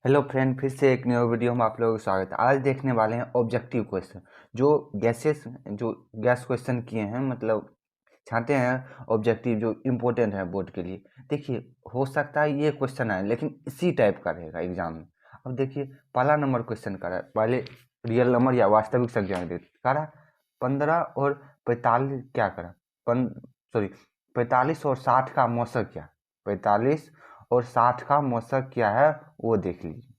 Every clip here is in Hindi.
हेलो फ्रेंड, फिर से एक न्यू वीडियो में आप लोगों का स्वागत है। आज देखने वाले हैं ऑब्जेक्टिव क्वेश्चन जो गैस क्वेश्चन किए हैं, मतलब चाहते हैं ऑब्जेक्टिव जो इम्पोर्टेंट है बोर्ड के लिए। देखिए, हो सकता है ये क्वेश्चन आए लेकिन इसी टाइप का रहेगा एग्जाम में। अब देखिए, पहला नंबर क्वेश्चन कर रहा है, पहले रियल नंबर या वास्तविक संख्या दे करा 15 और 45 क्या करा 45 और 60 का मौसक क्या, 45 और 60 का मौसक क्या है वो देख लीजिए।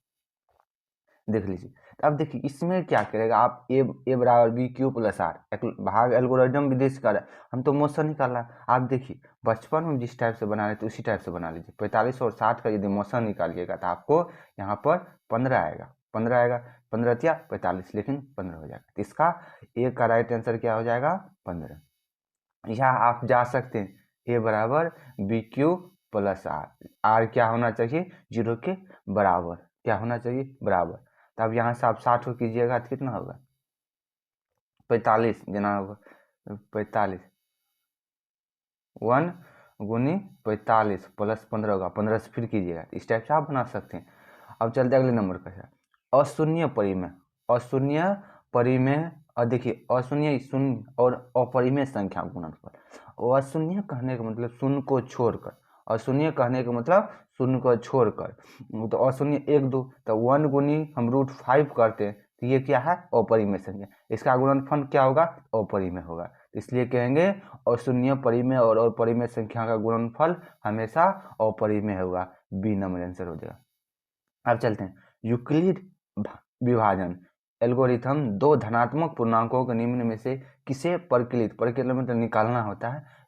तो अब देखिए इसमें क्या करेगा, आप ए बराबर बी क्यू प्लस आर भाग एल्गोरिदम विदेश का हम तो मोशन निकाल रहा है। आप देखिए बचपन में जिस टाइप से बना रहे थे उसी टाइप से बना लीजिए। 45 और 60 का यदि मोशन निकालिएगा तो आपको यहाँ पर 15 आएगा, 15 आएगा, 15 या 45, लेकिन 15 हो जाएगा। तो इसका ए का राइट आंसर क्या हो जाएगा, 15। यहाँ आप जा सकते हैं ए बराबर b q plus r, r क्या होना चाहिए, 0 के बराबर, क्या होना चाहिए, बराबर। तब यहाँ से आप 60 को कीजिएगा तो कितना होगा, 45 देना होगा, 45 1 गुनी 45 प्लस 15 होगा, 15 से फिर कीजिएगा। इस टाइप से आप बना सकते हैं। अब चलते अगले नंबर का है अशून्य परिमेय। अशून्य परिमेय, और देखिए अशून्य, शून्य और अपरिमेय संख्या गुणनफल। अशून्य कहने का मतलब शून्य को छोड़कर, अशून्य कहने का मतलब शून्य को छोड़कर, तो अशून्य 1 2, तो 1 गुनी हम √5 करते हैं तो ये क्या है, अपरिमेय संख्या। इसका गुणनफल क्या होगा, अपरिमेय होगा। इसलिए कहेंगे अशून्य परिमेय और अपरिमेय संख्या का गुणनफल हमेशा अपरिमेय होगा, बी नंबर आंसर हो जाएगा। अब चलते हैं यूक्लिड विभाजन एल्गोरिथम दो धनात्मक पूर्णांकों के निम्न में से किसे परिकलित, परिकलित मतलब निकालना होता है,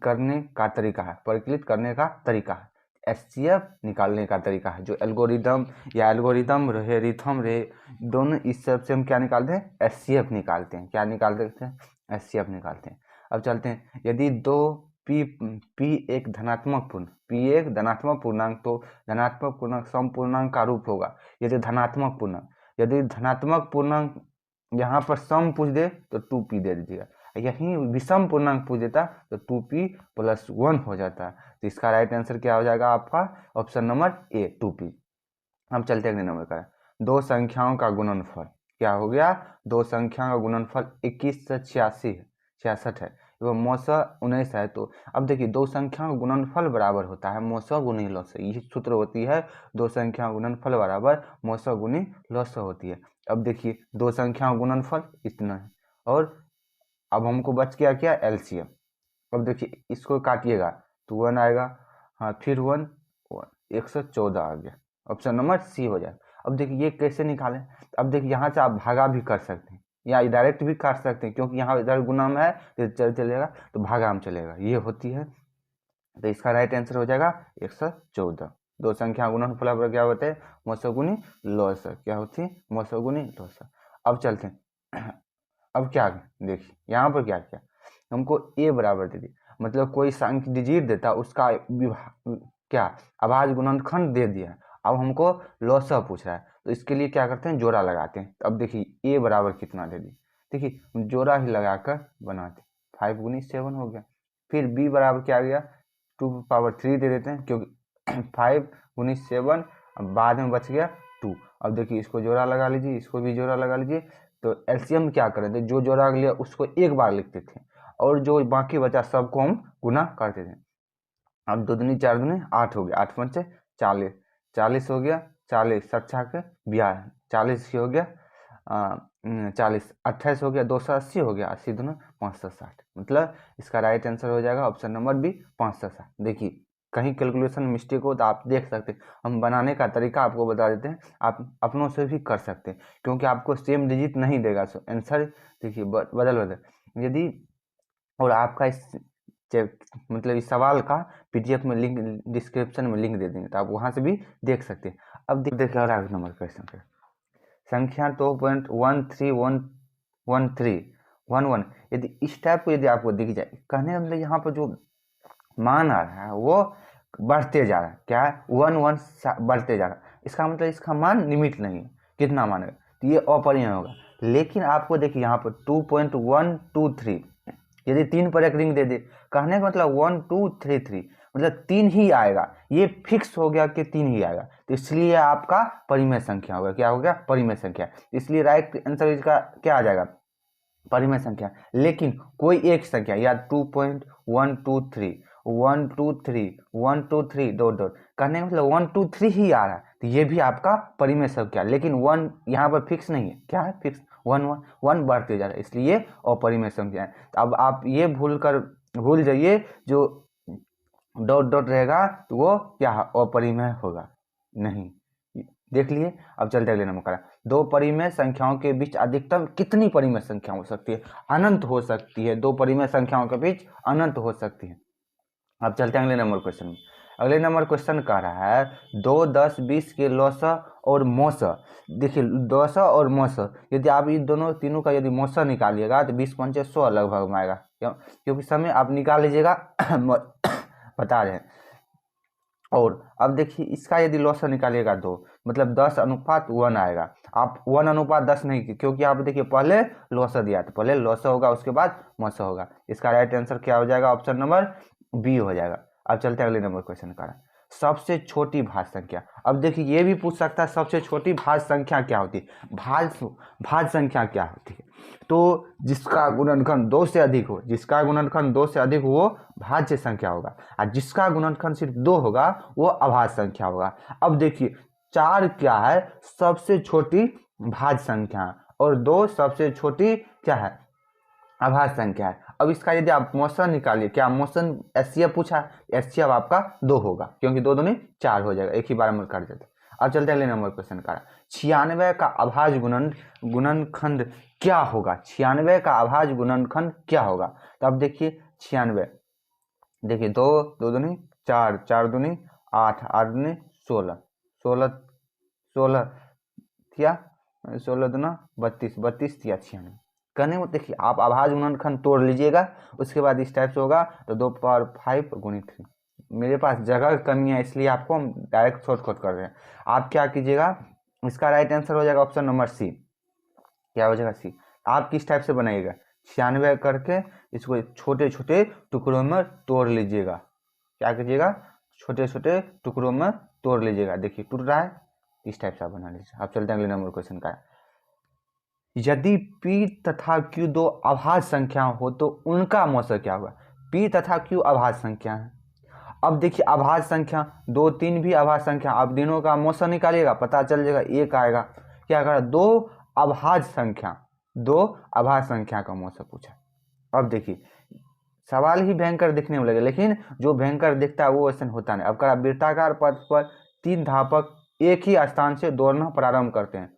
करने का तरीका है, परिकलित करने का तरीका है, एचसीएफ निकालने का तरीका है। जो एल्गोरिदम या एल्गोरिदम रहे, रिथम रहे, दोनों इस सब से हम क्या निकालते हैं, एचसीएफ निकालते हैं। क्या निकालते हैं, एचसीएफ निकालते हैं। अब चलते हैं, यदि दो पी एक धनात्मक पूर्ण, पी एक धनात्मक पूर्णांक, तो धनात्मक पूर्णांक समपूर्णांक का रूप होगा। यदि धनात्मक पूर्णांक, यदि धनात्मक पूर्णांक यहाँ पर सम पूछ दे तो 2p दे दीजिएगा, यहीं विषम पूर्णांक पूछ देता तो 2p + 1 हो जाता। तो इसका राइट आंसर क्या हो जाएगा आपका, ऑप्शन नंबर ए 2p। हम चलते अगले नंबर का, दो संख्याओं का गुणनफल क्या हो गया, दो संख्याओं का गुणनफल 21 से 66 है एवं 919 है। तो अब देखिए दो संख्याओं का गुणनफल बराबर होता है 900 गुनी लॉस, यही सूत्र होती है, दो संख्याओं का गुणनफल बराबर 900 गुनी लॉस होती है। अब देखिए दो संख्याओं का गुणनफल इतना है और अब हमको बच गया क्या, एलसीएम। अब देखिए इसको काटिएगा तो 1 आएगा, हाँ फिर 1 114 आ गया, ऑप्शन नंबर सी हो जाए। अब देखिए ये कैसे निकालें, अब देखिए यहाँ से आप भागा भी कर सकते हैं या डायरेक्ट भी काट सकते हैं, क्योंकि यहाँ इधर गुना में है तो चल चलेगा तो भागा में चलेगा, ये होती है। तो इसका राइट आंसर हो जाएगा 114। दो संख्या गुणनफल पर क्या होते हैं, 900 गुनी लॉस, क्या होती है, 900 गुनी लॉस। अब चलते हैं, अब क्या देखिए यहाँ पर क्या क्या, हमको ए बराबर दे दी, मतलब कोई संख्या डिजिट देता उसका क्या अभाज्य गुणनखंड दे दिया। अब हमको लॉसा पूछ रहा है तो इसके लिए क्या करते हैं, जोड़ा लगाते हैं। अब देखिए ए बराबर कितना दे दी, देखिए जोड़ा ही लगाकर बनाते, 5 गुनी 7 हो गया। फिर बी बराबर क्या आ गया, 2 की पावर 3 दे देते हैं, क्योंकि 5 गुनी 7 बाद में बच गया 2। अब देखिए इसको जोड़ा लगा लीजिए, इसको भी जोड़ा लगा लीजिए। तो एलसीएम क्या कर रहे थे, जो जोड़ा लिया उसको एक बार लिखते थे और जो बाकी बचा सबको हम गुना करते थे। अब 2 दूनी 4 दूनी 8 हो गया, 8 पंचे 40, 40 हो गया, 40 सच्चा के 42, 40 हो गया 40, 28 हो गया, 280 हो गया, 80 दूना 560, मतलब इसका राइट आंसर हो जाएगा ऑप्शन नंबर बी 560। देखिए कहीं कैलकुलेशन मिस्टेक हो तो आप देख सकते हैं, हम बनाने का तरीका आपको बता देते हैं, आप अपनों से भी कर सकते हैं, क्योंकि आपको सेम डिजिट नहीं देगा आंसर। देखिए बदल बदल यदि, और आपका इस मतलब इस सवाल का पीडीएफ में लिंक डिस्क्रिप्शन में लिंक दे देंगे तो आप वहां से भी देख सकते हैं। अब देखिए और आगे नंबर क्वेश्चन, संख्या 2.1311 यदि इस टाइप को यदि आपको दिख जाए, कहने मतलब यहाँ पर जो मान आ रहा है वो बढ़ते जा रहा है, क्या है 1 1 बढ़ते जा रहा है, इसका मतलब इसका मान लिमिट नहीं है, कितना मानेगा तो ये अपरिमेय होगा। लेकिन आपको देखिए यहाँ पर 2.123 यदि 3 पर एक रिंग दे दे, कहने का मतलब 1 2 3 3, मतलब 3 ही आएगा, ये फिक्स हो गया कि 3 ही आएगा, तो इसलिए आपका परिमेय संख्या होगा। क्या हो गया? परिमेय संख्या। इसलिए राइट आंसर इसका क्या आ जाएगा? परिमेय संख्या। लेकिन कोई एक संख्या या 2.123 123 123 डॉट डॉट कहने का मतलब 123 ही आ रहा है, तो ये भी आपका परिमेय संख्या। लेकिन 1 यहाँ पर फिक्स नहीं है। क्या है? फिक्स 1 बढ़ते जा रहा है, इसलिए अपरिमेय संख्या है। तो अब आप ये भूल जाइए, जो डॉट डॉट रहेगा तो वो क्या अपरिमेय होगा नहीं। देख लिए। अब चलते अगले नंबर का। दो परिमेय संख्याओं के बीच अधिकतम कितनी परिमेय संख्या हो सकती है? अनंत हो सकती है। दो परिमेय संख्याओं के बीच अनंत हो सकती है। अब चलते हैं अगले नंबर क्वेश्चन में। अगले नंबर क्वेश्चन कह रहा है 2, 10, 20 के लौसा और मौसा। देखिए लौसा और मौसा, यदि आप इन दोनों तीनों का यदि मौसा निकालिएगा तो 20 पंचे 100 लगभग में आएगा। क्योंकि समय आप निकाल लीजिएगा बता रहे हैं। और अब देखिए इसका यदि लौसा निकालिएगा 2, मतलब 10:1 आएगा। आप 1:10 नहीं, क्योंकि आप देखिए पहले लौसा दिया, तो पहले लौसा होगा उसके बाद मौसा होगा। इसका राइट आंसर क्या हो जाएगा? ऑप्शन नंबर बी हो जाएगा। अब चलते हैं अगले नंबर क्वेश्चन का। सबसे छोटी भाज्य संख्या। अब देखिए ये भी पूछ सकता है सबसे छोटी भाज्य संख्या क्या होती है, भाज्य संख्या क्या होती है। तो जिसका गुणनखंड 2 से अधिक हो, जिसका गुणनखंड 2 से अधिक हो वो भाज्य संख्या होगा, और जिसका गुणनखंड सिर्फ 2 होगा वो अभाज्य संख्या होगा। अब देखिए 4 क्या है? सबसे छोटी भाज्य संख्या, और 2 सबसे छोटी क्या है? अभाज्य संख्या है। अब इसका यदि आप मोशन निकालिए, क्या मोशन एचसीएफ पूछा, एचसीएफ आपका 2 होगा, क्योंकि 2 दूनी 4 हो जाएगा, एक ही बार में कट जाता है। अब चलते हैं अगले नंबर क्वेश्चन का। 96 का अभाज्य गुणनखंड क्या होगा? 96 का अभाज्य गुणनखंड क्या होगा? तो अब देखिए 96, देखिए 2 2 दूनी 4, 4 दूनी 8, 8 दूनी 16, 16 16 थिया 16 दूना 32, 32 थिया 96। करने में देखिए आप अभाज्य गुणनखंड तोड़ लीजिएगा, उसके बाद इस टाइप से होगा, तो 2 × 5 × 3। मेरे पास जगह कमी है, इसलिए आपको हम डायरेक्ट शॉर्टकट कर रहे हैं। आप क्या कीजिएगा, इसका राइट आंसर हो जाएगा ऑप्शन नंबर सी। क्या हो जाएगा? सी। आप किस टाइप से बनाइएगा? 96 करके इसको छोटे छोटे टुकड़ों में तोड़ लीजिएगा। क्या कीजिएगा? छोटे छोटे टुकड़ों में तोड़ लीजिएगा। देखिए टूट रहा है, इस टाइप से आप बना लीजिए। आप चलते हैं अगले नंबर क्वेश्चन का। यदि P तथा Q दो अभाज्य संख्या हो तो उनका मौसा क्या होगा? P तथा Q अभाज्य संख्या है। अब देखिए अभाज्य संख्या 2, 3 भी अभाज्य संख्या, आप तीनों का मौसा निकालिएगा, पता चल जाएगा एक आएगा। क्या करा? दो अभाज्य संख्या का मौसा पूछा। अब देखिए सवाल ही भयंकर दिखने में लगे, लेकिन जो भयंकर दिखता है वो ऐसा होता नहीं। अब करा वृत्ताकार पथ पर 3 धावक एक ही स्थान से दौड़ना प्रारंभ करते हैं।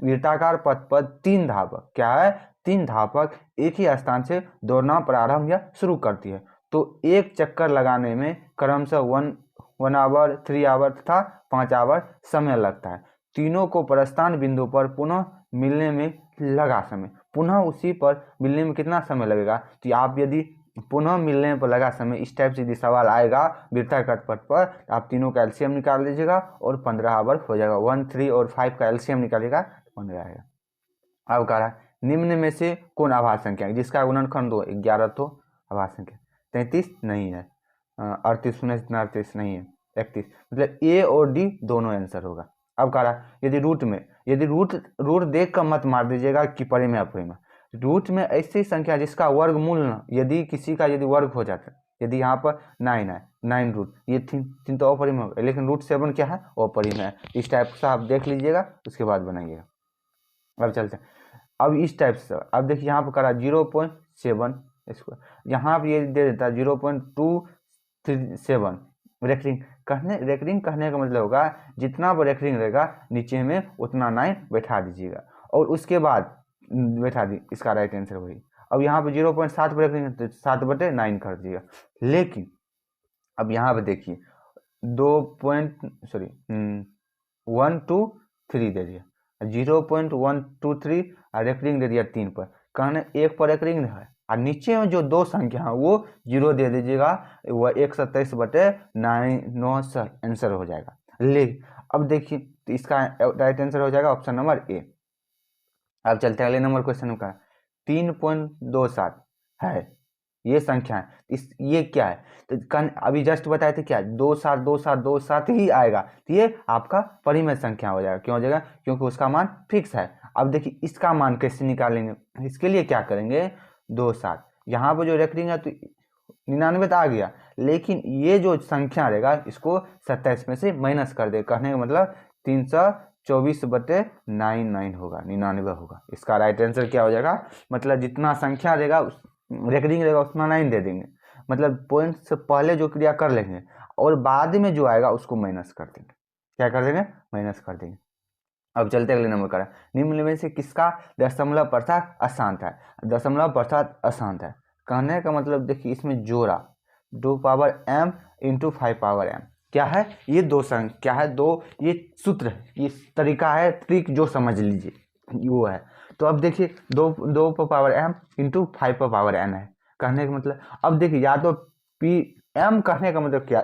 वृत्ताकार पथ पर 3 धावक क्या है? 3 धावक एक ही स्थान से दौड़ना प्रारंभ या शुरू करती है, तो एक चक्कर लगाने में क्रमशः 1 आवर, 3 आवर तथा 5 आवर समय लगता है। तीनों को प्रस्थान बिंदु पर पुनः मिलने में लगा समय, पुनः उसी पर मिलने में कितना समय लगेगा? तो आप यदि पुनः मिलने पर लगा समय, इस टाइप से यदि सवाल आएगा वृत्ताकार पथ पर, आप तीनों का एलसीएम निकाल लीजिएगा और 15 आवर हो जाएगा। 1, 3 और 5 का एलसीएम निकालिएगा, 15 आएगा। अब कह रहा है निम्न में से कौन अभाज्य संख्या है जिसका गुणनखंड 2? 11 तो अभाज्य संख्या। 33 नहीं है, 38 38 नहीं है, 31, मतलब ए और डी दोनों आंसर होगा। अब कह रहा है यदि रूट देख कर मत मार दीजिएगा कि परिमेय अपरिमेय। रूट में ऐसी संख्या जिसका वर्गमूल न, यदि किसी का यदि वर्ग हो जाता है, यदि यहाँ पर 9 है, 9 रूट, ये 3 तो अपरिमेय होगा, लेकिन रूट 7 क्या है? अपरिमेय है। इस टाइप से आप देख लीजिएगा, उसके बाद बनाइएगा। अब चलते हैं अब इस टाइप से। अब देखिए यहाँ पर करा 0.7, इसको यहाँ पर ये दे देता है 0.237 रेकरिंग कहने का मतलब होगा जितना वो रेकरिंग रहेगा नीचे में उतना 9 बैठा दीजिएगा, और उसके बाद बैठा दी, इसका राइट आंसर वही। अब यहाँ पे 0.7 पर रेकरिंग तो 7/9 कर दीजिएगा। लेकिन अब यहाँ पे देखिए 123 दे दिया, 0.123 रेकरिंग दे दिया 3 पर, कहने 1 पर रेकरिंग है, और नीचे में जो 2 संख्या है वो 0 दे दीजिएगा, वह 127/9 आंसर हो जाएगा। अब देखिए तो इसका राइट आंसर हो जाएगा ऑप्शन नंबर ए। अब चलते हैं अगले नंबर क्वेश्चन का। 3.27 है, ये संख्या है, इस ये क्या है, तो अभी जस्ट बताए थे क्या, 2 7 2 7 2 7 ही आएगा, तो ये आपका परिमेय संख्या हो जाएगा। क्यों हो जाएगा, क्योंकि उसका मान फिक्स है। अब देखिए इसका मान कैसे निकालेंगे, इसके लिए क्या करेंगे, 2 7 यहाँ पर जो रख देंगे तो 99 तो आ गया, लेकिन ये जो संख्या रहेगा इसको 27 में से माइनस कर दे, कहने का मतलब 324/99 होगा, 99 होगा। इसका राइट आंसर क्या हो जाएगा, मतलब जितना संख्या रहेगा रेकरिंग रहेगा उतना 9 दे देंगे, मतलब पॉइंट से पहले जो क्रिया कर लेंगे और बाद में जो आएगा उसको माइनस कर देंगे। क्या कर देंगे, माइनस कर देंगे। अब चलते अगले नंबर का, निम्न में से किसका दशमलव प्रसाद अशांत है, दशमलव प्रसाद अशांत है, कहने का मतलब देखिए इसमें जोड़ा 2 power m into 5 power m क्या है, ये दो संख्या क्या है, दो ये सूत्र है, ये तरीका है, ट्रिक जो समझ लीजिए वो है। तो अब देखिए 2 power m into 5 power n है, कहने का मतलब अब देखिए या तो p m कहने का मतलब क्या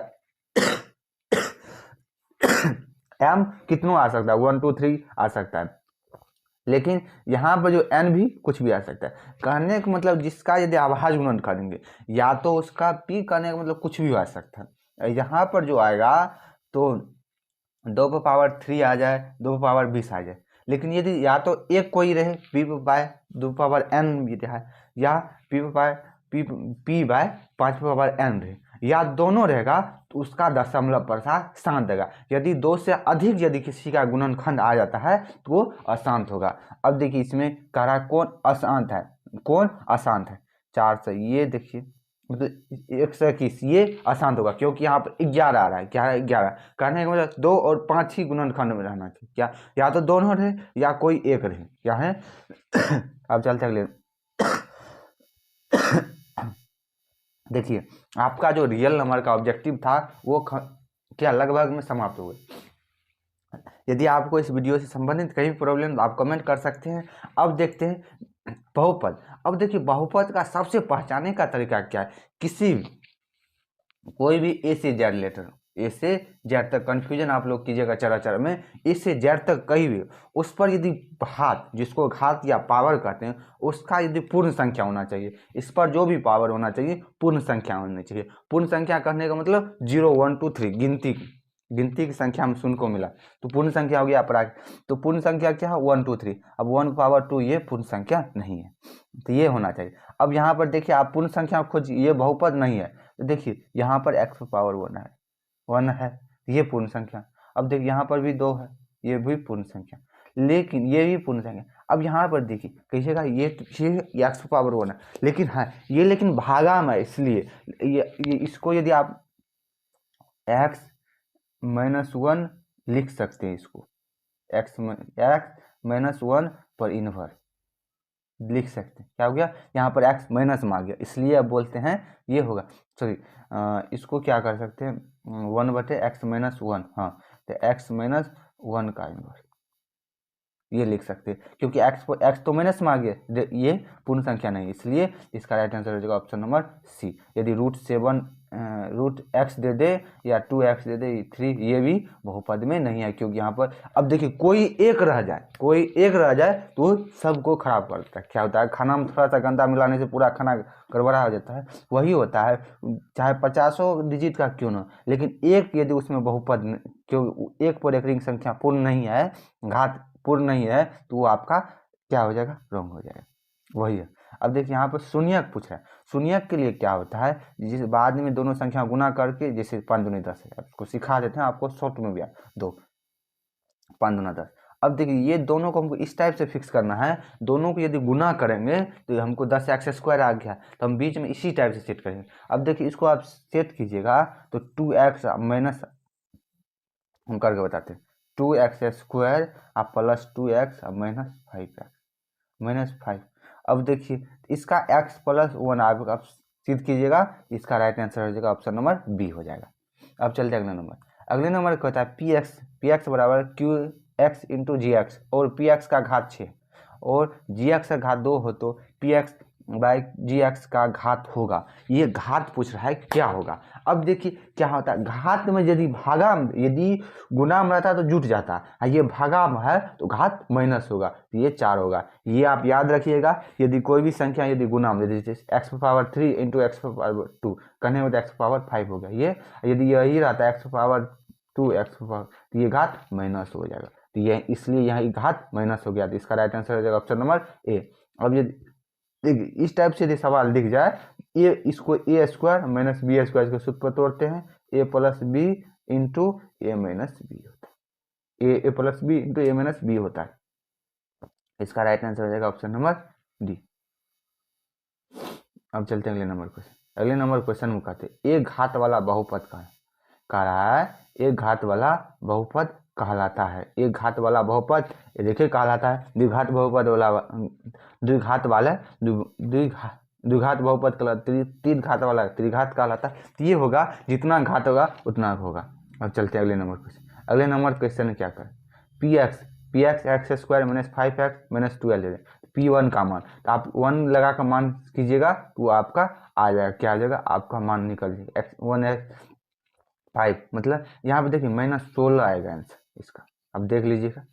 m कितनों आ सकता है, 1 2 3 आ सकता है, लेकिन यहाँ पर जो n भी कुछ भी आ सकता है। कहने का मतलब जिसका यदि अभाज्य गुणन करेंगे या तो उसका p कहने का मतलब कुछ भी आ सकता है। यहाँ पर जो आएगा तो 2 पावर 3 आ जाए, 2 पावर 20 आ जाए, लेकिन यदि या तो एक कोई रहे p बाय 2 पावर n भी रहा, या p बाय 5 पावर n रहे, या दोनों रहेगा तो उसका दशमलव प्रसाद शांत देगा। यदि 2 से अधिक यदि किसी का गुणनखंड आ जाता है तो वो अशांत होगा। अब देखिए इसमें कह रहा है कौन अशांत है, कौन अशांत है, 4 से ये देखिए मतलब 121 ये अशांत होगा, क्योंकि यहाँ पर 11 आ रहा है, क्या है 11, कहने का मतलब 2 और 5 ही गुणनखंड में रहना चाहिए, क्या या तो दोनों रहे या कोई एक रहे, क्या है अब चलते अगले देखिए आपका जो रियल नंबर का ऑब्जेक्टिव था वो क्या लगभग में समाप्त हो गया। यदि आपको इस वीडियो से संबंधित कहीं प्रॉब्लम आप कमेंट कर सकते हैं। अब देखते हैं बहुपद। अब देखिए बहुपद का सबसे पहचानने का तरीका क्या है, किसी कोई भी ए से जेड लेटर, ए से जेड तक कन्फ्यूजन आप लोग कीजिएगा चराचर में, ए से जेड तक कहीं भी उस पर यदि घात, जिसको घात या पावर कहते हैं, उसका यदि पूर्ण संख्या होना चाहिए, इस पर जो भी पावर होना चाहिए पूर्ण संख्या होनी चाहिए। पूर्ण संख्या कहने का मतलब 0 1 2 3 गिनती की संख्या में सुन को मिला तो पूर्ण संख्या हो गया अपराग। तो पूर्ण संख्या क्या है 1 2 3, अब 1 पावर 2 ये पूर्ण संख्या नहीं है, तो ये होना चाहिए। अब यहाँ पर देखिए आप पूर्ण संख्या खोजिए, ये बहुपद नहीं है, तो देखिए यहाँ पर x पावर 1 है, ये पूर्ण संख्या। अब देखिए यहाँ पर भी 2 है, ये भी पूर्ण संख्या, लेकिन ये भी पूर्ण संख्या। अब यहाँ पर देखिए कहिएगा ये x पावर 1 है, लेकिन हाँ ये लेकिन भागा में, इसलिए ये इसको यदि आप x -1 लिख सकते हैं, इसको x -1 पर इनवर्स लिख सकते हैं। क्या हो गया, यहाँ पर x माइनस में आ गया, इसलिए अब बोलते हैं ये होगा, सॉरी इसको क्या कर सकते हैं 1/x -1, हाँ तो x -1 का इनवर्स ये लिख सकते हैं, क्योंकि x तो माइनस में आ गया, ये पूर्ण संख्या नहीं, इसलिए इसका राइट आंसर हो जाएगा ऑप्शन नंबर सी। यदि √x दे दे या 2x दे दे 3, ये भी बहुपद में नहीं है, क्योंकि यहाँ पर अब देखिए कोई एक रह जाए तो सबको खराब करता है। क्या होता है, खाना में थोड़ा सा गंदा मिलाने से पूरा खाना गड़बड़ा हो जाता है, वही होता है, चाहे 50 डिजिट का क्यों ना, लेकिन एक यदि उसमें बहुपद, क्यों एक पर एक रिंग संख्या पूर्ण नहीं है, घात पूर्ण नहीं है, तो वो आपका क्या हो जाएगा, रॉन्ग हो जाएगा, वही है। अब देखिए यहाँ पर शून्यक पूछ रहा है, शून्यक के लिए क्या होता है, जिस बाद में दोनों संख्या गुना करके, जैसे 5 दूनी 10 है, आपको सिखा देते हैं, आपको शॉर्ट में भी 2 5 दूना 10। अब देखिए ये दोनों को हमको इस टाइप से फिक्स करना है, दोनों को यदि गुना करेंगे तो हमको 10x² आ गया, तो हम बीच में इसी टाइप से सेट करेंगे। अब देखिए इसको आप सेट कीजिएगा तो 2x माइनस, हम करके बताते हैं, 2x² आप प्लस 2x -5 अब देखिए इसका x + 1 आप सिद्ध कीजिएगा, इसका राइट आंसर हो जाएगा ऑप्शन नंबर बी हो जाएगा। अब चलते अगले नंबर। अगले नंबर क्या होता है, px बराबर qx × gx और px का घात 6 और gx का घात 2 हो तो px बाई जी एक्स का घात होगा। ये घात पूछ रहा है क्या होगा। अब देखिए क्या होता है, घात में यदि यदि गुना में रहता तो जुट जाता है, ये भागा में है तो घात माइनस होगा, तो ये 4 होगा। ये आप याद रखिएगा, यदि कोई भी संख्या यदि गुना में, यदि x power 3 into x power 2 करने में तो एक्स पावर 5 हो गया, ये यदि यही रहता है एक्स पावर 2 एक्स पावर, तो ये घात माइनस हो जाएगा, तो ये इसलिए यहाँ घात माइनस हो गया, तो इसका राइट आंसर हो जाएगा ऑप्शन नंबर ए। अब यदि देखिए इस टाइप से यदि सवाल दिख जाए, ए इसको ए स्क्वायर माइनस बी स्क्वायर के सूत्र पर तोड़ते हैं, ए प्लस बी इंटू ए माइनस बी होता है, ए प्लस बी इंटू ए माइनस बी होता है, इसका राइट आंसर हो जाएगा ऑप्शन नंबर डी। अब चलते हैं अगले नंबर क्वेश्चन। अगले नंबर क्वेश्चन में कहते हैं एक घात वाला बहुपद कह रहा है, एक घात वाला बहुपद कहलाता है। एक घात वाला बहुपद ये देखिए कहलाता है, द्विघात बहुपद वाला द्विघात वाला द्विघात बहुपद कहलाता, तीन घात वाला त्रिघात कहलाता है। तो ये होगा जितना घात होगा उतना होगा। अब चलते हैं अगले नंबर क्वेश्चन। अगले नंबर क्वेश्चन में क्या करें, P x x square minus 5x minus 12 ले लें, P1 का मान, तो आप 1 लगा कर मान कीजिएगा तो आपका आ जाएगा, क्या आ जाएगा, आपका मान निकल जाएगा x1 x 5, मतलब यहाँ पे देखिए -16 आएगा आंसर इसका। अब देख लीजिएगा,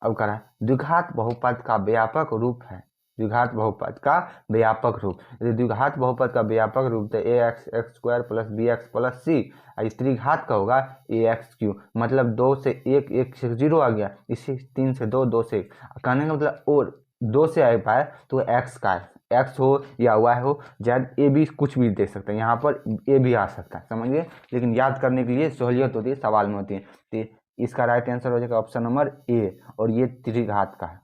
अब कह रहा है द्विघात बहुपद का व्यापक रूप है, द्विघात बहुपद का व्यापक रूप, यदि द्विघात बहुपद का व्यापक रूप तो A x x square plus B x plus C, त्रिघात का होगा ए एक्स क्यू, मतलब 2 से 1 1 से 0 आ गया, इसी 3 से 2 2 से 1 कहने का मतलब, और 2 से आ पाए तो एक्स का एक्स हो या वाई हो, शायद ए भी कुछ भी दे सकते हैं, यहाँ पर ए भी आ सकता है, समझिए, लेकिन याद करने के लिए सहूलियत होती है, सवाल में होती है। तो इसका राइट आंसर हो जाएगा ऑप्शन नंबर ए, और ये त्रिघात का है।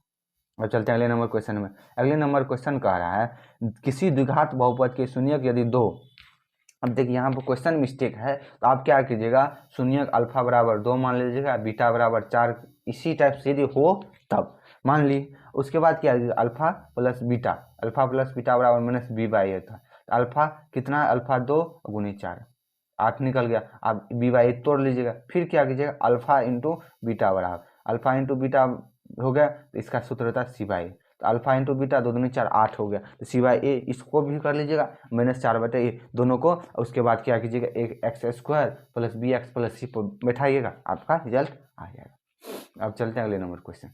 और चलते हैं अगले नंबर क्वेश्चन में। अगले नंबर क्वेश्चन कह रहा है किसी द्विघात बहुपद के शून्यक यदि 2, अब देखिए यहाँ पर क्वेश्चन मिस्टेक है, तो आप क्या कीजिएगा, शून्यक अल्फा बराबर 2 मान लीजिएगा, बीटा बराबर 4, इसी टाइप से यदि हो तब मान ली, उसके बाद क्या अल्फा प्लस बीटा बराबर माइनस बी बाई ए था, अल्फा कितना, अल्फा 2 गुनी 4 8 निकल गया, आप बी बाई तोड़ लीजिएगा, फिर क्या कीजिएगा, अल्फा इंटू बीटा बराबर, अल्फा इंटू बीटा हो गया, तो इसका सूत्र होता है सी बाई, तो अल्फा इंटू बीटा 2 दूनी 4 8 हो गया, तो सी बाई ए इसको भी कर लीजिएगा -4/a दोनों को, उसके बाद क्या कीजिएगा, एक x square plus B x plus C पर बैठाइएगा, आपका रिजल्ट आ जाएगा। अब चलते हैं अगले नंबर क्वेश्चन।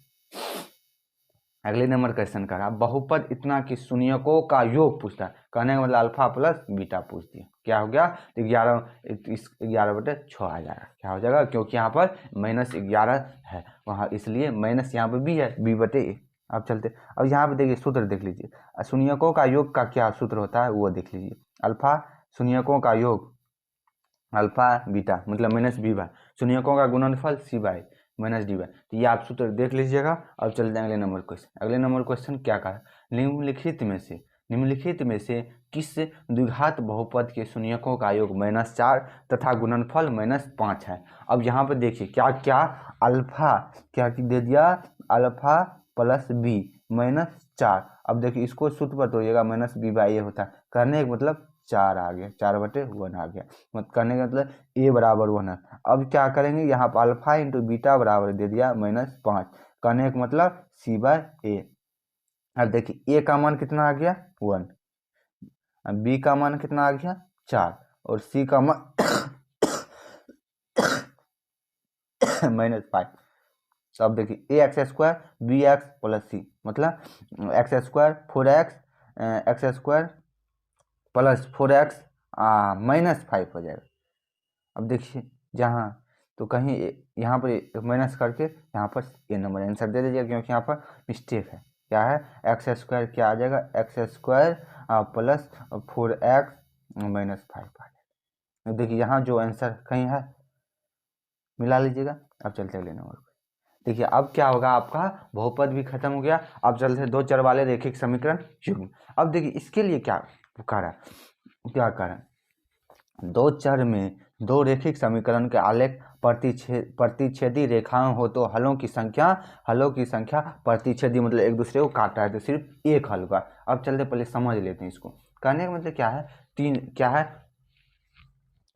अगले नंबर क्वेश्चन का रहा बहुपद इतना कि शून्यकों का योग पूछता है, कहने का मतलब अल्फा प्लस बीटा पूछ दिया, क्या हो गया, 11/6 आ जाएगा, क्या हो जाएगा, क्योंकि यहाँ पर -11 है वहाँ, इसलिए माइनस यहाँ पर भी है b/a। अब चलते, अब यहाँ पे देखिए सूत्र देख लीजिए, शून्यकों का योग का क्या सूत्र होता है वो देख लीजिए, अल्फा शून्यकों का योग अल्फा बीटा मतलब माइनस बी बाई, शून्यकों का गुणनफल सी बाई माइनस डी बाई, तो ये आप सूत्र देख लीजिएगा। अब चलते हैं अगले नंबर क्वेश्चन। अगले नंबर क्वेश्चन क्या कहा, निम्नलिखित में से किस द्विघात बहुपद के शून्यकों का योग -4 तथा गुणनफल -5 है। अब यहाँ पर देखिए क्या क्या, अल्फा क्या दे दिया, अल्फा प्लस बी -4, अब देखिए इसको सूत्र पर तोड़िएगा माइनस बी बाई ए होता है, करने का मतलब 4 आ गया, 4/1 आ गया, मतलब करने का मतलब a बराबर 1 है। अब क्या करेंगे, यहाँ पर अल्फा इंटू बीटा बराबर दे दिया -5, करने का मतलब c/a। अब देखिए a का मान कितना आ गया 1, b का मान कितना आ गया 4, और c का मान -5। तो अब देखिए a x square B x plus C, मतलब x square 4x x square plus 4x -5 हो जाएगा। अब देखिए जहाँ तो कहीं यहाँ पर माइनस करके यहाँ पर ए नंबर आंसर दे दीजिएगा, क्योंकि यहाँ पर मिस्टेक है, क्या है, एक्स स्क्वायर क्या आ जाएगा, एक्स स्क्वायर प्लस 4x -5 आ जाएगा। देखिए यहाँ जो आंसर कहीं है मिला लीजिएगा। अब चलते अगले नंबर पर, देखिए अब क्या होगा, आपका बहुपद भी खत्म हो गया। अब चलते हैं 2 चर वाले रैखिक समीकरण युग्म। अब देखिए इसके लिए क्या करें, 2 चर में 2 रैखिक समीकरण के आलेख प्रतिच्छेदी रेखाएं हो तो हलों की संख्या प्रतिच्छेदी मतलब एक दूसरे को काट रहा है तो सिर्फ एक हल होगा। अब चलते पहले समझ लेते हैं इसको, कहने का मतलब क्या है, 3 क्या है,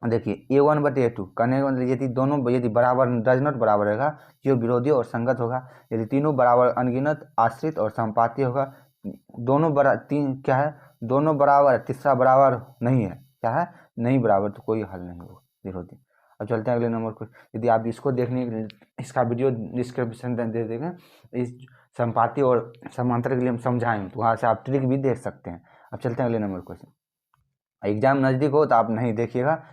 देखिए a1/a2 कहने का मतलब यदि दोनों यदि बराबर डज नॉट बराबर रहेगा, जो विरोधी और संगत होगा, यदि तीनों बराबर अनगिनत आश्रित और संपाती होगा, दोनों बरा तीन क्या है, दोनों बराबर है, तीसरा बराबर नहीं है, क्या है, नहीं बराबर, तो कोई हल नहीं होगा, 0 दिन। अब चलते हैं अगले नंबर को। यदि आप इसको देखने के लिए इसका वीडियो डिस्क्रिप्शन दे देंगे, इस संपाति और समांतर के लिए हम समझाएंगे, तो वहाँ से आप ट्रिक भी देख सकते हैं। अब चलते हैं अगले नंबर क्वेश्चन। एग्जाम नज़दीक हो तो आप नहीं देखिएगा,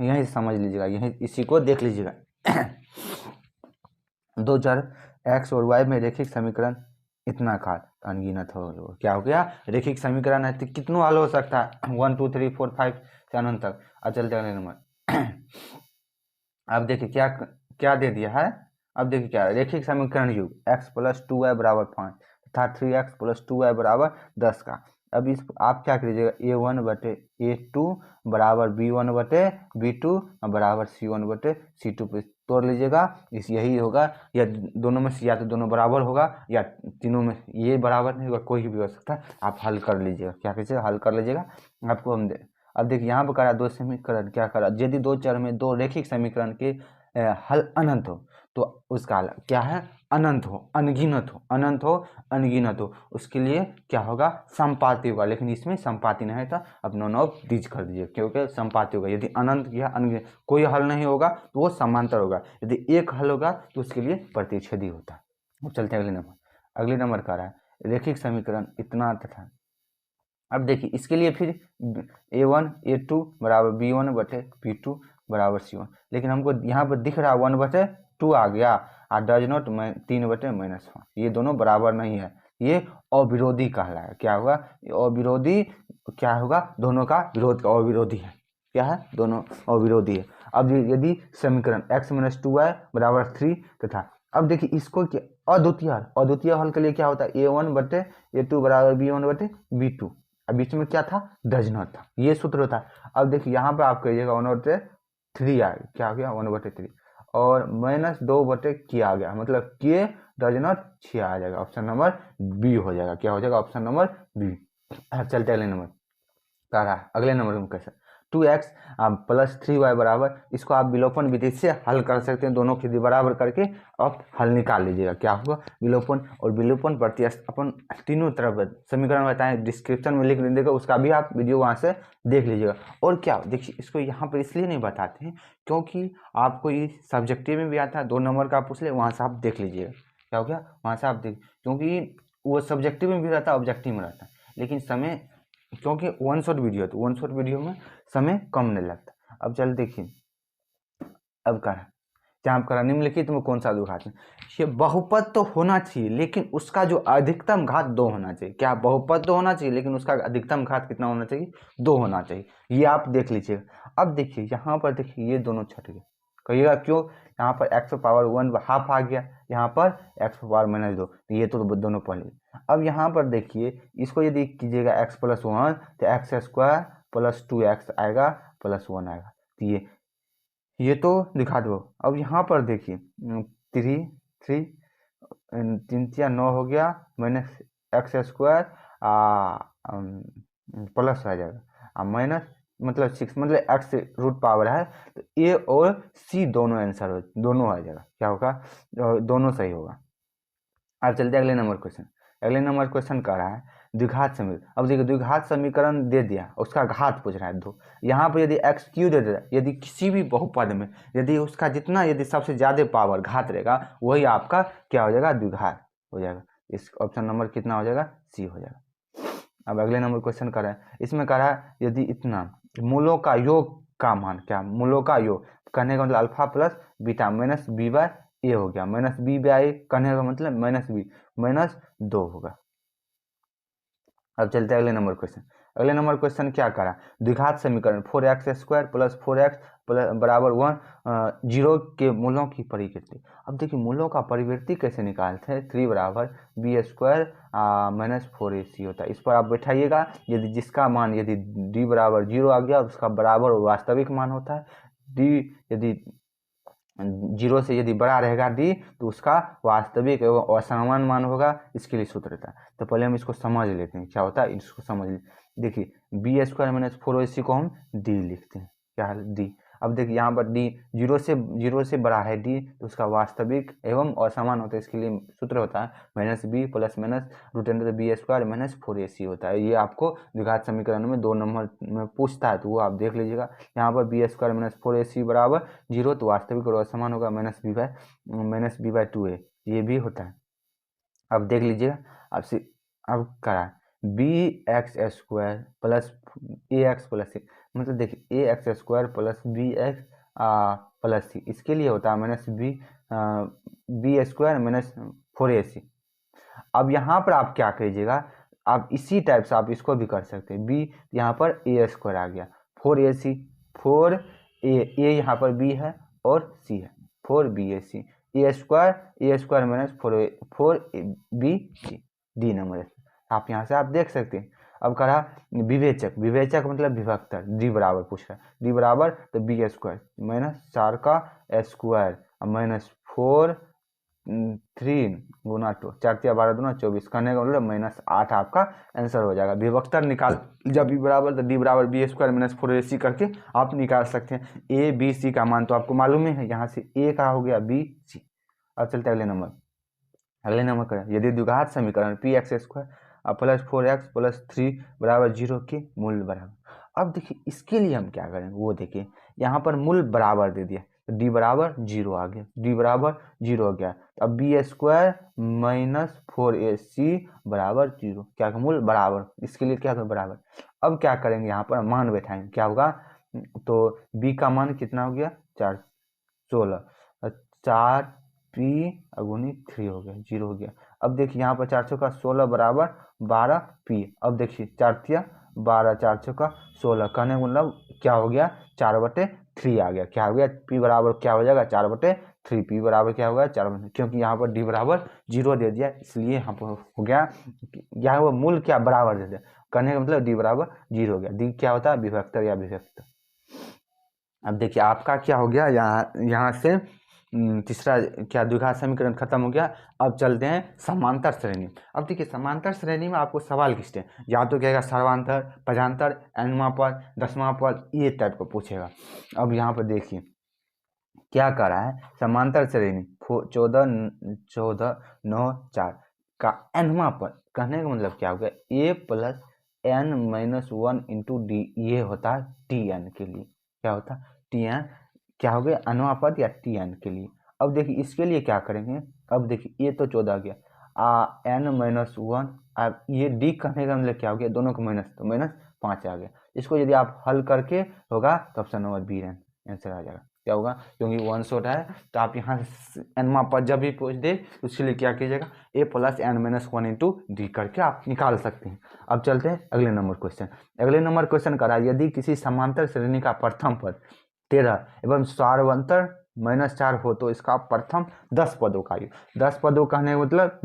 यहीं समझ लीजिएगा, यहीं इसी को देख लीजिएगा। दो चर x और y में रेखिक समीकरण इतना का अनगिनत हो, क्या हो गया, रेखिक समीकरण है तो कितनों हल हो सकता है, 1 2 3 4 5 से अनंत तक। अब चलते अगले नंबर। अब देखिए क्या क्या दे दिया है, अब देखिए क्या, रेखिक समीकरण युग x + 2y = 5 तथा 3x + 2y = 10 का। अब इस आप क्या कीजिएगा, a1/a2 बराबर b1/b2 बराबर c1/c2 पे तोड़ लीजिएगा। इस यही होगा, या दोनों में से या तो दोनों बराबर होगा या तीनों में ये बराबर नहीं होगा, कोई भी हो सकता है। आप हल कर लीजिएगा, क्या कीजिएगा, हल कर लीजिएगा। आपको हम अब देखिए यहाँ पर करा दो समीकरण, क्या करा, यदि दो चर में दो रेखिक समीकरण के हल अनंत हो तो उसका हल क्या है, अनंत हो, अनगिनत हो, अनंत हो, अनगिनत हो, उसके लिए क्या होगा, संपाती होगा। लेकिन इसमें संपाती नहीं है तो अब नॉन ऑफ दीज कर दीजिए, क्योंकि संपाती होगा। यदि अनंत या अनगिनत कोई हल नहीं होगा तो वो समांतर होगा, यदि एक हल होगा तो उसके लिए प्रतिच्छेदी होता है। अब चलते हैं अगले नंबर। अगले नंबर का रहा है रेखिक समीकरण इतना तथा। अब देखिए इसके लिए फिर a1 a2 बराबर b1/b2 बराबर c1, लेकिन हमको यहाँ पर दिख रहा 1/2 आ गया और डज नॉट 3/-1, ये दोनों बराबर नहीं है, ये अविरोधी कहलाएगा। क्या होगा, अविरोधी, क्या होगा, दोनों का विरोध का अविरोधी है, क्या है, दोनों अविरोधी है। अब यदि समीकरण x - 2y = 3 तथा, अब देखिए इसको क्या, अद्वितीय हल, अद्वितीय हल के लिए क्या होता है, a1/a2 बराबर b1/b2, अब बीच में क्या था, डज नॉट था, ये सूत्र होता है। अब देखिए यहाँ पे आप कहिएगा 1/3 आ गया, क्या आ गया 1/3 और -2 किया आ गया, मतलब के डज नॉट 6 आ जाएगा, ऑप्शन नंबर बी हो जाएगा, क्या हो जाएगा, ऑप्शन नंबर बी। चलते अगले नंबर कह रहा है, अगले नंबर में कैसे 2x + 3y बराबर, इसको आप विलोपन विधि से हल कर सकते हैं, दोनों की बराबर करके आप हल निकाल लीजिएगा। क्या होगा, विलोपन और विलोपन प्रत्यस्त अपन तीनों तरफ समीकरण बताएं, डिस्क्रिप्शन में लिख दीजिएगा, उसका भी आप वीडियो वहाँ से देख लीजिएगा। और क्या देखिए, इसको यहाँ पर इसलिए नहीं बताते हैं क्योंकि आपको ये सब्जेक्टिव में भी आता है, 2 नंबर का पूछ ले, वहाँ से आप देख लीजिएगा। क्या हो गया, वहाँ से आप देख, क्योंकि वो सब्जेक्टिव में भी रहता है, ऑब्जेक्टिव में रहता है, लेकिन समय, क्योंकि 1 शॉट वीडियो है तो 1 शॉट वीडियो में समय कम नहीं लगता। अब चल देखिए, अब करा जहाँ करा निम्नलिखित में कौन सा घात है, ये बहुपद तो होना चाहिए लेकिन उसका जो अधिकतम घात 2 होना चाहिए। क्या बहुपद तो होना चाहिए लेकिन उसका अधिकतम घात कितना होना चाहिए, 2 होना चाहिए, ये आप देख लीजिएगा। अब देखिए यहाँ पर देखिए ये दोनों छट गए, कहिएगा क्यों, यहाँ पर x⁻1 हाफ आ गया, यहाँ पर x⁻−2, तो ये तो दोनों पहले। अब यहाँ पर देखिए इसको यदि कीजिएगा x + 1 तो x² + 2x आएगा +1 आएगा, तो ये तो दिखा दो। अब यहाँ पर देखिए 3 3 3 9 हो गया, -x² प्लस आ जाएगा माइनस, मतलब 6, मतलब x रूट पावर है, तो ए और सी दोनों आंसर हो, दोनों आ जाएगा, क्या होगा, दोनों सही होगा। अब चलते अगले नंबर क्वेश्चन। अगले नंबर क्वेश्चन कर रहा है द्विघात समीकरण। अब देखिए द्विघात समीकरण दे दिया, उसका घात पूछ रहा है 2। यहाँ पर यदि x³ दे दिया, यदि किसी भी बहुपद में यदि उसका जितना यदि सबसे ज़्यादा पावर घात रहेगा वही आपका क्या हो जाएगा, द्विघात हो जाएगा। इस ऑप्शन नंबर कितना हो जाएगा, सी हो जाएगा। अब अगले नंबर क्वेश्चन कर रहा है, इसमें कह रहा है यदि इतना मूलों का योग का मान, क्या मूलों का योग कहने का मतलब अल्फा प्लस बीटा -b/a हो गया, -b/a कहने का मतलब -b -2 होगा। अब चलते हैं अगले नंबर क्वेश्चन। अगले नंबर क्वेश्चन क्या करा, द्विघात समीकरण 4x² + 4x बराबर 1 0 के मूलों की परिवृत्ति। अब देखिए मूलों का परिवृत्ति कैसे निकालते हैं, 3 बराबर b² -4ac होता है। इस पर आप बैठाइएगा, यदि जिसका मान यदि d बराबर 0 आ गया उसका बराबर वास्तविक मान होता है, d यदि 0 से यदि बड़ा रहेगा d तो उसका वास्तविक एवं असमान मान होगा, इसके लिए सूत्र रहता है। तो पहले हम इसको समझ लेते हैं क्या होता है, इसको समझ देखिए b² - 4ac को हम d लिखते हैं, क्या है d। अब देखिए यहाँ पर डी जीरो से बड़ा है डी, तो उसका वास्तविक एवं असमान होता है। इसके लिए सूत्र होता है minus b plus minus root under b square minus 4ac होता है। ये आपको द्विघात समीकरण में 2 नंबर में पूछता है, तो वो आप देख लीजिएगा। यहाँ पर बी स्क्वायर माइनस 4ac बराबर 0, तो वास्तविक और असमान होगा माइनस बी बाई 2a, ये भी होता है। अब देख लीजिएगा आपसे, अब करा B x square plus A x plus C, मतलब देखिए A x square plus B x plus C, इसके लिए होता है minus B square minus 4ac। अब यहाँ पर आप क्या कीजिएगा, आप इसी टाइप से आप इसको भी कर सकते हैं। बी यहाँ पर ए स्क्वायर आ गया, 4ac, 4a यहाँ पर बी है और सी है, 4bac, A square minus 4bc, D number. आप यहाँ से आप देख सकते हैं। अब करा विवेचक मतलब विभक्तर, डी बराबर पूछ रहा है, डी बराबर तो बी स्क्वायर माइनस 4 का स्क्वायर माइनस 4 3 गुना 2, 4 या 12 दूना 24, करने का मतलब माइनस 8 आपका आंसर हो जाएगा। विभक्तर निकाल जब बी बराबर, तो डी बराबर बी स्क्वायर माइनस 4ac करके आप निकाल सकते हैं। ए बी सी का मान तो आपको मालूम ही है, यहाँ से ए का हो गया बी सी। अब चलते अगले नंबर करें। यदि द्विघात समीकरण P x square plus 4x plus 3 बराबर 0 के मूल बराबर। अब देखिए इसके लिए हम क्या करेंगे वो देखिए, यहाँ पर मूल बराबर दे दिया, तो डी बराबर 0 आ गया, डी बराबर 0 हो गया। अब बी स्क्वायर माइनस 4ac बराबर 0, क्या मूल बराबर, इसके लिए क्या बराबर। अब क्या करेंगे, यहाँ पर मान बैठाएंगे, क्या होगा, तो बी का मान कितना हो गया 4 16, 4 पी अगुनी 3 हो गया, 0 हो गया। अब देखिए यहाँ पर 4 का 16 बराबर 12 पी। अब देखिए 4 तिया 12, 4 का 16, कहने का मतलब क्या हो गया 4/3 आ गया। क्या हो गया, पी बराबर क्या हो जाएगा 4/3, पी बराबर क्या होगा 4, क्योंकि यहाँ पर डी बराबर 0 दे दिया, इसलिए यहाँ पर हो गया, यहाँ पर मूल क्या बराबर दे दिया, कहने का मतलब डी बराबर 0 हो गया। डी क्या होता है, विभक्तर या विभक्त। अब देखिए आपका क्या हो गया, यहाँ से तीसरा क्या द्विघात समीकरण खत्म हो गया। अब चलते हैं समांतर श्रेणी। अब देखिए समांतर श्रेणी में आपको सवाल किससे, या तो कहेगा सर्वांतर, पजांतर, nवां पद, 10वां पद, ये टाइप को पूछेगा। अब यहाँ पर देखिए क्या कर रहा है, समांतर श्रेणी 14 9 4 का nवां पद, कहने का मतलब क्या हो गया, a plus n minus 1 into D, ये होता है tn के लिए, क्या होता है tn, क्या हो गया अनवा पद या tn के लिए। अब देखिए इसके लिए क्या करेंगे, अब देखिए ये तो 14 गया, n माइनस 1, अब ये डी कहने का मतलब क्या हो गया, दोनों को माइनस, तो माइनस 5 आ गया। इसको यदि आप हल करके होगा तो ऑप्शन नंबर बी आंसर आ जाएगा। क्या होगा, क्योंकि 1 शॉट है, तो आप यहाँ एनवा पद जब भी पूछ दे तो उसके लिए क्या कीजिएगा, A plus N minus 1 into D करके आप निकाल सकते हैं। अब चलते हैं अगले नंबर क्वेश्चन करा, यदि किसी समांतर श्रेणी का प्रथम पद 13 एवं सार्वंतर -4 हो तो इसका प्रथम 10 पदों का योग, 10 पदों कहने मतलब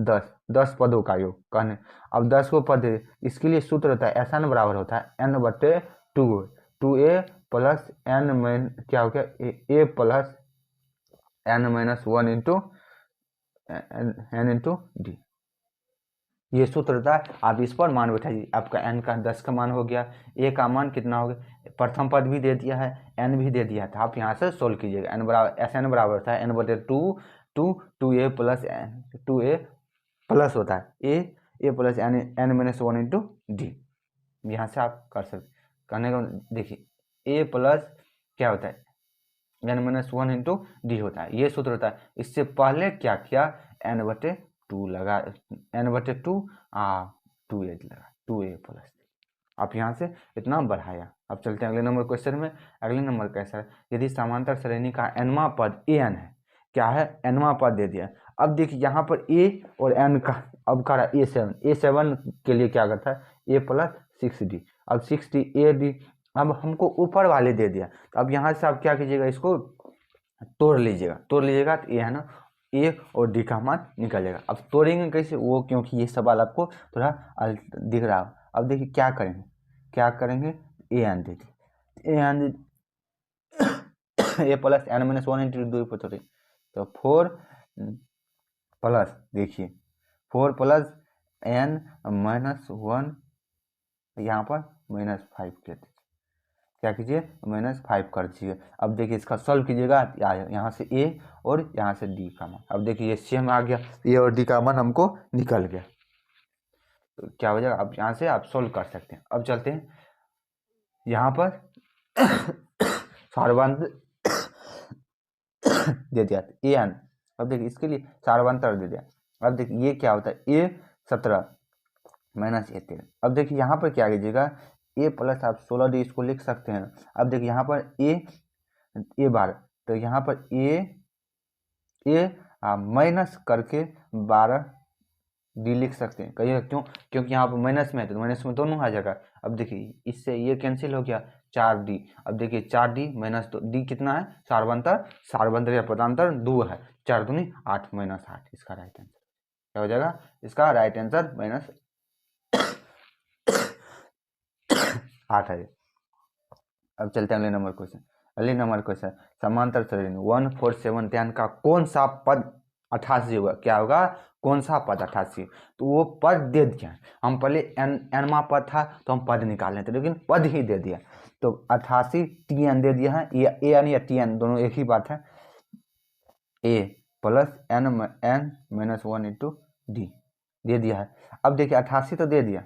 10 पदों का योग कहने। अब 10 को पद, इसके लिए सूत्र होता है एस एन बराबर होता है n/2, 2a plus N mine क्या हो गया A plus N minus 1 into N into D, ये सूत्र होता है। आप इस पर मान बैठाइए, आपका n का 10 का मान हो गया, a का मान कितना हो गया, प्रथम पद भी दे दिया है, n भी दे दिया था, आप यहाँ से सोल्व कीजिएगा। n बराबर एस एन बराबर होता है n/2, 2a plus 2a plus होता है a plus N minus 1 into d, यहाँ से आप कर सकते करने का। देखिए a प्लस क्या होता है n माइनस 1 इंटू डी होता है, ये सूत्र होता है। इससे पहले क्या किया, n/2 लगा, n/2 2a लगा, 2a प्लस, आप यहाँ से इतना बढ़ाया। अब चलते हैं अगले नंबर क्वेश्चन में। अगले नंबर कैसा है, यदि समांतर श्रेणी का nवां पद an है, क्या है nवां पद दे दिया। अब देखिए यहाँ पर a और n का, अब करा a7 के लिए क्या करता है a प्लस 6d, अब 6d ad, अब हमको ऊपर वाले दे दिया, तो अब यहाँ से आप क्या कीजिएगा, इसको तोड़ लीजिएगा तो ये है ना ए और डी का मान निकल जाएगा। अब तोड़ेंगे कैसे वो, क्योंकि ये सवाल आपको थोड़ा दिख रहा है। अब देखिए क्या करेंगे A N they the, A plus N minus 1 into 2 पर तोड़े, तो 4 प्लस, देखिए 4 प्लस एन माइनस 1, यहाँ पर -5 के दीजिए, क्या कीजिए -5 कर दीजिए। अब देखिए इसका सॉल्व कीजिएगा, यहाँ से ए और यहाँ से डी का मान। अब देखिए ये सेम आ गया, ए और डी का मान हमको निकल गया। तो क्या हो जाएगा, अब यहाँ से आप सॉल्व कर सकते हैं। अब चलते हैं यहाँ पर सारबंध दे दिया ए एन। अब देखिए इसके लिए सारबंतर दे दिया। अब देखिए ये क्या होता है, A17 - A13। अब देखिए यहाँ पर क्या कीजिएगा, A प्लस आप 16D इसको लिख सकते हैं। अब देखिए यहाँ पर A12, तो यहाँ पर A माइनस करके 12D लिख सकते हैं। कहिएगा क्यों, क्योंकि यहाँ पर माइनस में है तो माइनस में दोनों आ जाएगा। अब देखिए इससे ये कैंसिल हो गया, 4D। अब देखिए 4D - 2, D कितना है, सारबंतर या पदांतर 2 है, 4 दूनी 8 -8 इसका राइट आंसर क्या हो जाएगा, इसका राइट आंसर -8 है। अब चलते हैं अगले नंबर क्वेश्चन। अगले नंबर क्वेश्चन, समांतर श्रेणी 1 4 7 10 का कौन सा पद 88 होगा, क्या होगा, कौन सा पद 88? तो वो पद दे दिया, हम पहले एनमा पद था तो हम पद निकालने थे, लेकिन पद ही दे दिया। तो 88 TN दे दिया है, ये AN या TN दोनों एक ही बात है। A plus N-1 into D दे दिया है। अब देखिए 88 तो दे दिया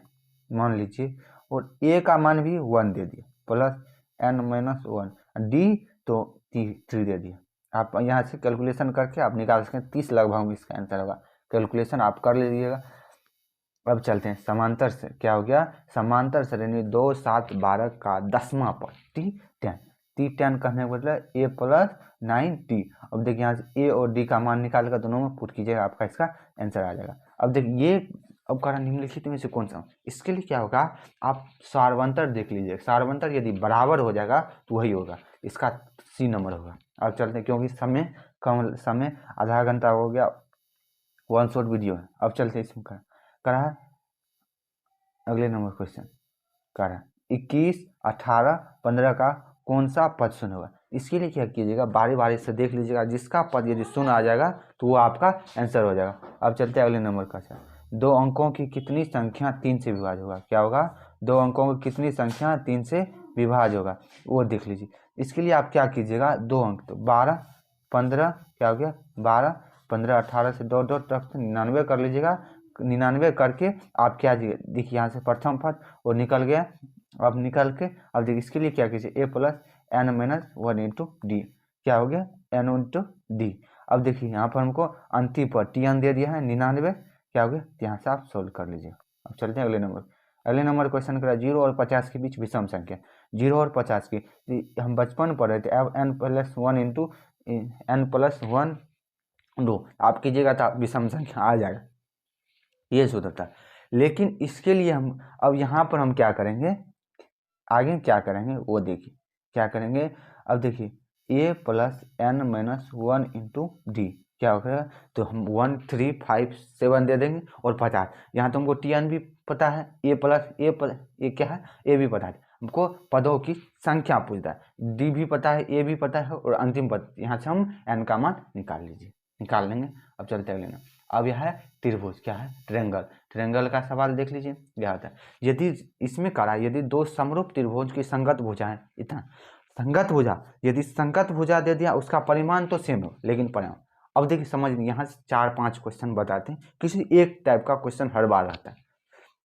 मान लीजिए, और A का मान भी 1 दे दिया, प्लस N-1 D तो 3 दे दिया। आप यहाँ से कैलकुलेशन करके आप निकाल सकते हैं, 30 लगभग इसका आंसर होगा, कैलकुलेशन आप कर लीजिएगा। अब चलते हैं समांतर से, क्या हो गया, समांतर श्रेणी 2 7 12 का 10वां पद T10। T10 कहने का मतलब A प्लस 9T। अब देखिए यहाँ से A और D का मान निकालेगा, दोनों में पुट कीजिएगा, आपका इसका आंसर आ जाएगा। अब देखिए ये अब कह रहा निम्नलिखित में से कौन सा, इसके लिए क्या होगा, आप सारवंतर देख लीजिए, सारवंतर यदि बराबर हो जाएगा तो वही होगा, इसका C नंबर होगा। अब चलते हैं, क्योंकि समय कम, समय आधा घंटा हो गया, 1 शॉर्ट वीडियो है। अब चलते हैं इसमें करा है अगले नंबर क्वेश्चन, करा 21 18 15 का कौन सा पद शून्य होगा। इसके लिए क्या कीजिएगा, बारी बारी से देख लीजिएगा, जिसका पद यदि शून्य आ जाएगा तो वो आपका आंसर हो जाएगा। अब चलते हैं अगले नंबर का, 2 अंकों की कितनी संख्या 3 से विभाज्य होगा, क्या होगा, 2 अंकों की कितनी संख्या 3 से विभाज्य होगा, वो देख लीजिए। इसके लिए आप क्या कीजिएगा, 2 अंक, तो 12 15 क्या हो गया, 12 15 18 से 2 तक 99 कर लीजिएगा। 99 करके आप क्या देखिए यहाँ से प्रथम पद वो निकल गया। अब निकल के अब देखिए इसके लिए क्या कीजिए, A plus N-1 into D, क्या हो गया, N इंटू डी। अब देखिए यहाँ पर हमको अंतिम पद TN दे दिया है 99, क्या हो गया, यहाँ से आप सोल्व कर लीजिए। अब चलते हैं अगले नंबर। अगले नंबर क्वेश्चन करा 0 और 50 के बीच विषम संख्या, 0 और 50 की, हम बचपन पढ़ रहे थे, अब N+1 इंटू N+1 2 आप कीजिएगा तो विषम संख्या आ जाएगा, ये सूत्र था। लेकिन इसके लिए हम अब यहाँ पर हम क्या करेंगे, आगे क्या करेंगे वो देखिए, क्या करेंगे। अब देखिए A plus N-1 into D क्या होगा, तो हम 1 3 5 7 दे देंगे और 50। यहाँ तो हमको TN भी पता है, A क्या है, A भी पता है, हमको पदों की संख्या पूछता है, D भी पता है, A भी पता है, और अंतिम पद यहाँ से हम N का मान निकाल लीजिए, निकाल लेंगे। अब चलते हैं अगले। अब यह है त्रिभुज, क्या है, ट्रायंगल। ट्रायंगल का सवाल देख लीजिए, क्या होता है, यदि इसमें करा, यदि 2 समरूप त्रिभुज की संगत भुजाएं, इतना संगत भुजा, यदि संगत भुजा दे दिया, उसका परिमाण तो सेम हो लेकिन परिमाण। अब देखिए समझ, यहाँ से 4-5 क्वेश्चन बताते हैं, किसी एक टाइप का क्वेश्चन हर बार रहता है।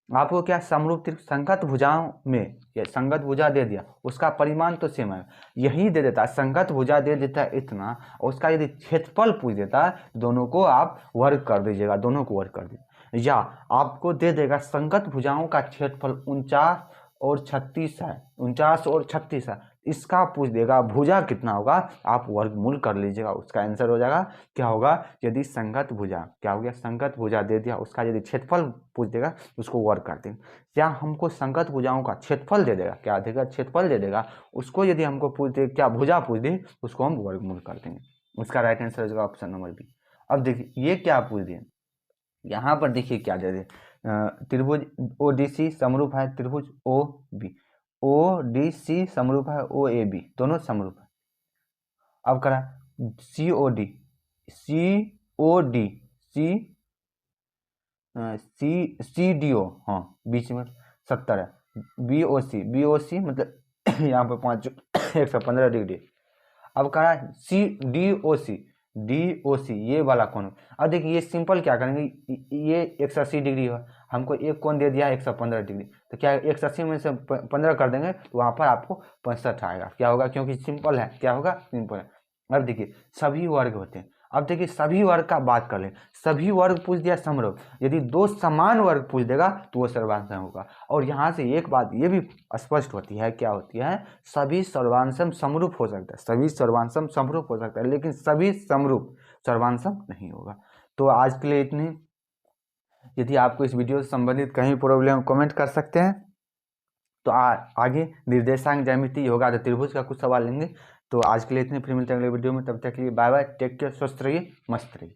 आपको क्या, समरूप संगत भुजाओं में या संगत भुजा दे दिया, उसका परिमाण तो सेम है, यही दे देता है, संगत भुजा दे देता है इतना, और उसका यदि क्षेत्रफल पूछ देता है, दोनों को आप वर्ग कर दीजिएगा, दोनों को वर्ग कर दीजिए। या आपको दे देगा संगत भुजाओं का क्षेत्रफल 49 और 36 है, 49 और 36 है, इसका पूछ देगा भुजा कितना होगा, आप वर्गमूल कर लीजिएगा, उसका आंसर हो जाएगा, क्या होगा, यदि संगत भुजा, क्या हो गया, संगत भुजा दे दिया, उसका यदि क्षेत्रफल पूछ देगा उसको वर्ग कर देंगे। क्या हमको संगत भुजाओं का क्षेत्रफल दे देगा, क्या देगा, क्षेत्रफल दे देगा, उसको यदि हमको पूछ दे, क्या भुजा पूछ दे, उसको हम वर्गमूल कर देंगे, उसका राइट आंसर हो जाएगा ऑप्शन नंबर बी। अब देखिए ये क्या पूछ दिए, यहाँ पर देखिए क्या दे दिए, त्रिभुज ODC समरूप है त्रिभुज OB, ODC समरूप है OAB, दोनों समरूप है। अब करा COD CDO, हाँ बीच में 70 है, BOC मतलब यहाँ पे 5 115 डिग्री। अब कह रहा है डी ओ सी ये वाला कोण। अब देखिए ये सिंपल क्या करेंगे, ये 180 डिग्री है, हमको एक कोण दे दिया है 115 डिग्री, तो क्या 180 में से 15 कर देंगे तो वहाँ पर आपको 65 आएगा। क्या होगा, क्योंकि सिंपल है, क्या होगा, सिंपल है। अब देखिए सभी वर्ग होते हैं, अब देखिए सभी वर्ग का बात कर ले, सभी वर्ग पूछ दिया समरूप, यदि दो समान वर्ग पूछ देगा तो वो सर्वांशम होगा। और यहाँ से एक बात ये भी स्पष्ट होती है, क्या होती है, सभी सर्वांशम समरूप हो सकता है, सभी सर्वांशम समरूप हो सकता है, लेकिन सभी समरूप सर्वांशम नहीं होगा। तो आज के लिए इतनी। यदि आपको इस वीडियो से संबंधित कहीं प्रॉब्लम कमेंट कर सकते हैं। तो आगे निर्देशांक, ज्यामिति, योगा, तो त्रिभुज का कुछ सवाल लेंगे। तो आज के लिए इतने, फिर मिलते हैं अगले वीडियो में, तब तक के लिए बाय बाय, टेक केयर, स्वस्थ रहिए, मस्त रहिए।